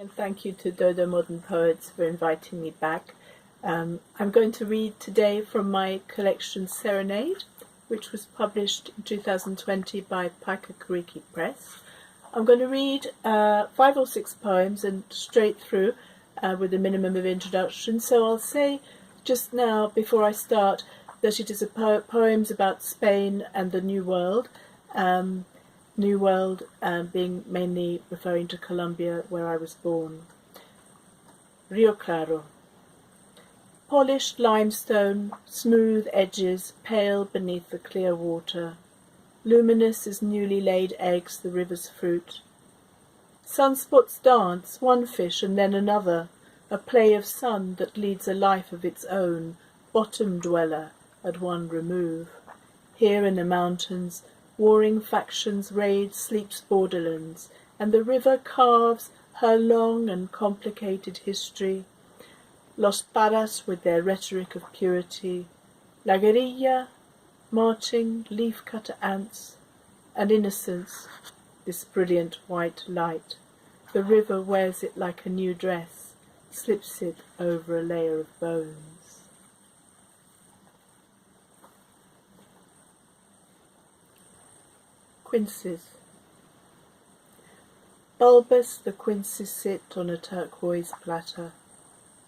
And thank you to Dodo Modern Poets for inviting me back. I'm going to read today from my collection Serenade, which was published in 2020 by Paekakariki Press. I'm going to read 5 or 6 poems and straight through with a minimum of introduction. So I'll say just now, before I start, that it is poems about Spain and the New World. New World being mainly referring to Colombia, where I was born. Rio Claro. Polished limestone, smooth edges, pale beneath the clear water. Luminous as newly laid eggs, the river's fruit. Sunspots dance, one fish and then another, a play of sun that leads a life of its own, bottom dweller at one remove. Here in the mountains, warring factions raid sleep's borderlands, and the river carves her long and complicated history. Los Paras with their rhetoric of purity, La Guerrilla, marching, leaf-cutter ants, and innocence, this brilliant white light. The river wears it like a new dress, slips it over a layer of bones. Quinces. Bulbous the quinces sit on a turquoise platter.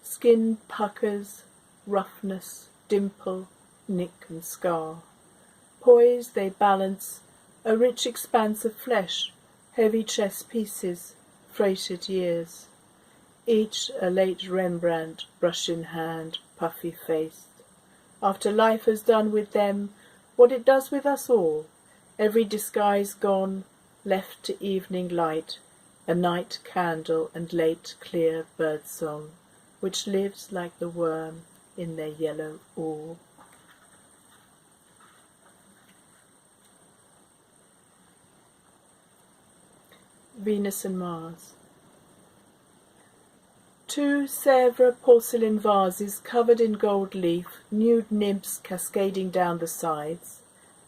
Skin puckers, roughness, dimple, nick and scar. Poised they balance, a rich expanse of flesh, heavy chess pieces, freighted years. Each a late Rembrandt, brush in hand, puffy-faced. After life has done with them what it does with us all, every disguise gone, left to evening light, a night candle and late clear birdsong, which lives like the worm in their yellow ore. Venus and Mars. 2 Sèvres porcelain vases covered in gold leaf, nude nymphs cascading down the sides.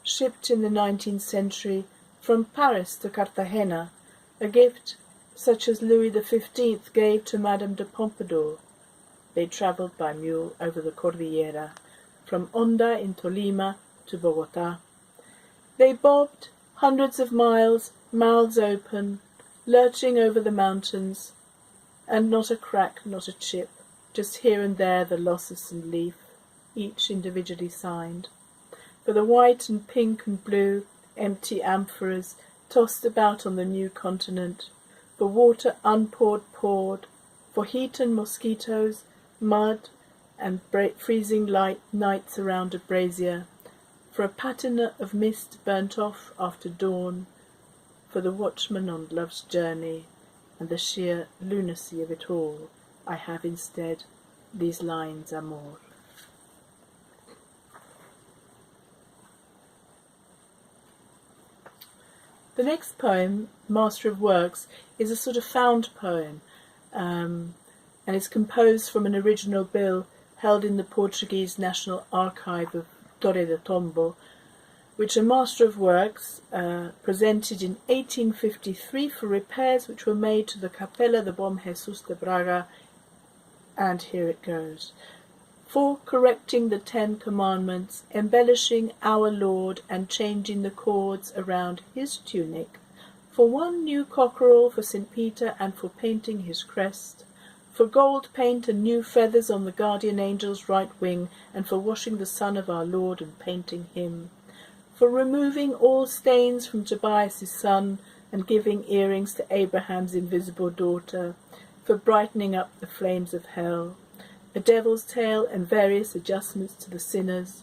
Shipped in the 19th century from Paris to Cartagena, a gift such as Louis XV gave to Madame de Pompadour. They travelled by mule over the Cordillera, from Honda in Tolima to Bogotá. They bobbed hundreds of miles, mouths open, lurching over the mountains, and not a crack, not a chip, just here and there the loss of some leaf, each individually signed. For the white and pink and blue, empty amphoras tossed about on the new continent, for water unpoured poured, for heat and mosquitoes, mud and freezing light nights around a brazier, for a patina of mist burnt off after dawn, for the watchman on love's journey, and the sheer lunacy of it all, I have instead these lines, amor. The next poem, Master of Works, is a sort of found poem, and it's composed from an original bill held in the Portuguese National Archive of Torre do Tombo, which a Master of Works presented in 1853 for repairs which were made to the Capella de Bom Jesus de Braga, and here it goes. For correcting the 10 Commandments, embellishing our Lord, and changing the cords around his tunic, for 1 new cockerel for St. Peter, and for painting his crest, for gold paint and new feathers on the guardian angel's right wing, and for washing the Son of our Lord and painting him, for removing all stains from Tobias' son, and giving earrings to Abraham's invisible daughter, for brightening up the flames of hell, a devil's tail and various adjustments to the sinners,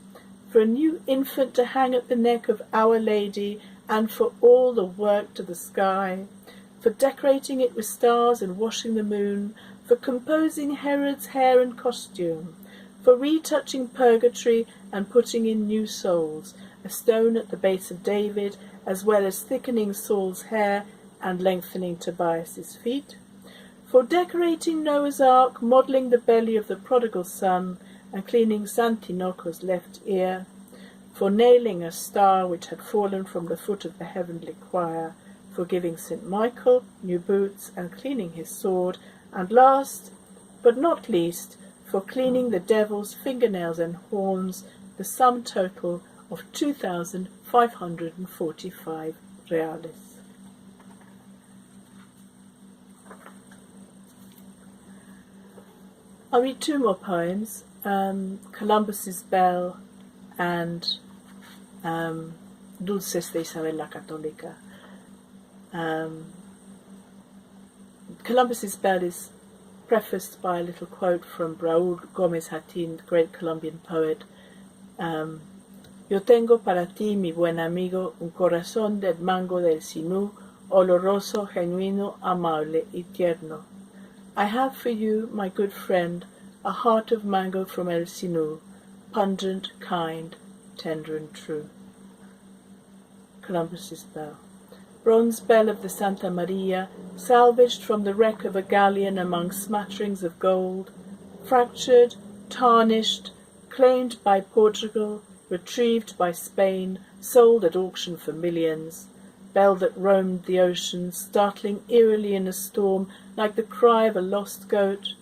for a new infant to hang at the neck of Our Lady, and for all the work to the sky, for decorating it with stars and washing the moon, for composing Herod's hair and costume, for retouching purgatory and putting in new souls, a stone at the base of David, as well as thickening Saul's hair and lengthening Tobias's feet, for decorating Noah's Ark, modelling the belly of the prodigal son, and cleaning Santinoco's left ear, for nailing a star which had fallen from the foot of the heavenly choir, giving St. Michael new boots and cleaning his sword, and last but not least, for cleaning the devil's fingernails and horns, the sum total of 2,545 reales. I'll read two more poems, Columbus's Bell and Dulces de Isabel la Católica. Columbus's Bell is prefaced by a little quote from Raúl Gómez Hatín, the great Colombian poet. Yo tengo para ti, mi buen amigo, un corazón del mango del sinú, oloroso, genuino, amable y tierno. I have for you, my good friend, a heart of mango from El Sinú, pungent, kind, tender and true. Columbus's Bell. Bronze bell of the Santa Maria, salvaged from the wreck of a galleon among smatterings of gold, fractured, tarnished, claimed by Portugal, retrieved by Spain, sold at auction for millions. Bell that roamed the ocean, startling eerily in a storm, like the cry of a lost goat.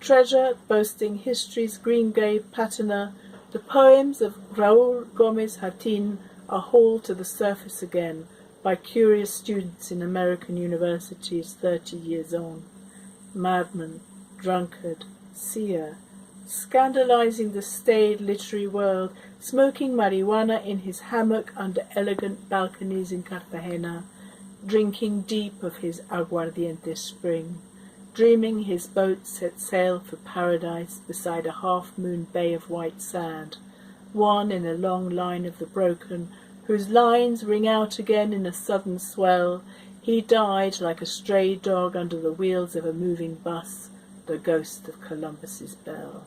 Treasure boasting history's green gay patina, the poems of Raúl Gómez Hatín are hauled to the surface again by curious students in American universities 30 years on. Madman, drunkard, seer, scandalizing the staid literary world, smoking marijuana in his hammock under elegant balconies in Cartagena, drinking deep of his aguardiente spring, dreaming his boat set sail for paradise beside a half-moon bay of white sand, one in a long line of the broken, whose lines ring out again in a sudden swell. He died like a stray dog under the wheels of a moving bus, the ghost of Columbus's Bell.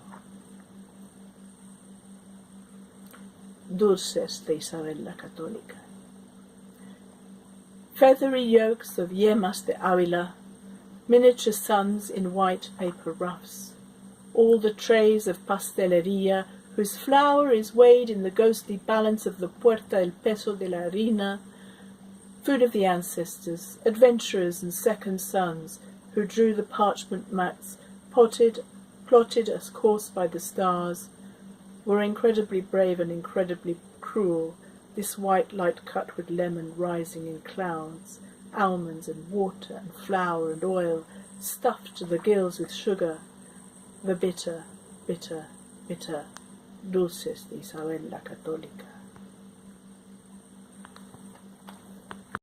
Dulces de Isabel la Católica. Feathery yolks of yemas de Avila, miniature suns in white paper ruffs, all the trays of pasteleria whose flour is weighed in the ghostly balance of the Puerta del Peso de la Harina, food of the ancestors, adventurers and second sons who drew the parchment mats, plotted as course by the stars, were incredibly brave and incredibly cruel, this white light cut with lemon rising in clouds, almonds and water and flour and oil, stuffed to the gills with sugar, the bitter, bitter, bitter, dulces de Isabel la Católica.